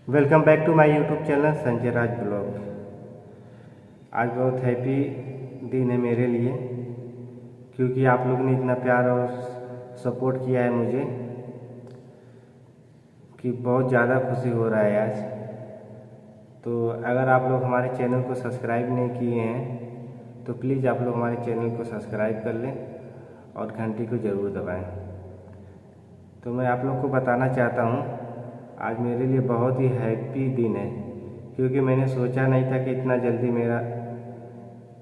Welcome back to my YouTube channel Sanjay Raj blog. आज बहुत happy दिन है मेरे लिए, क्योंकि आप लोग ने इतना प्यार और सपोर्ट किया है मुझे कि बहुत ज़्यादा खुशी हो रहा है आज। तो अगर आप लोग हमारे चैनल को सब्सक्राइब नहीं किए हैं तो प्लीज़ आप लोग हमारे चैनल को सब्सक्राइब कर लें और घंटी को ज़रूर दबाएं। तो मैं आप लोग को बताना चाहता हूँ, आज मेरे लिए बहुत ही हैप्पी दिन है, क्योंकि मैंने सोचा नहीं था कि इतना जल्दी मेरा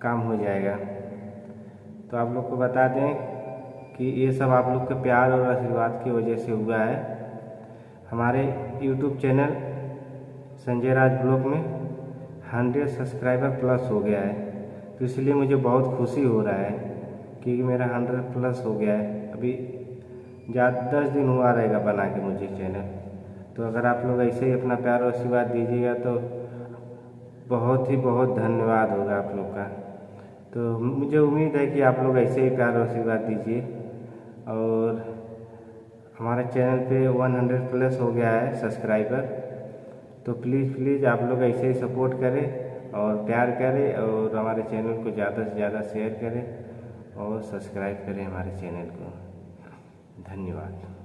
काम हो जाएगा। तो आप लोग को बता दें कि ये सब आप लोग के प्यार और आशीर्वाद की वजह से हुआ है। हमारे YouTube channel Sanjay Raj blog में 100 सब्सक्राइबर प्लस हो गया है, तो इसलिए मुझे बहुत खुशी हो रहा है क्योंकि मेरा 100 प्लस हो गया है। अभी 10 दिन हुआ रहेगा बना के मुझे चैनल। तो अगर आप लोग ऐसे ही अपना प्यार और आशीर्वाद दीजिएगा तो बहुत धन्यवाद होगा आप लोग का। तो मुझे उम्मीद है कि आप लोग ऐसे ही प्यार और आशीर्वाद दीजिए। और हमारे चैनल पे 100 प्लस हो गया है सब्सक्राइबर, तो प्लीज़ आप लोग ऐसे ही सपोर्ट करें और प्यार करें और हमारे चैनल को ज़्यादा से ज़्यादा शेयर करें और सब्सक्राइब करें हमारे चैनल को। धन्यवाद।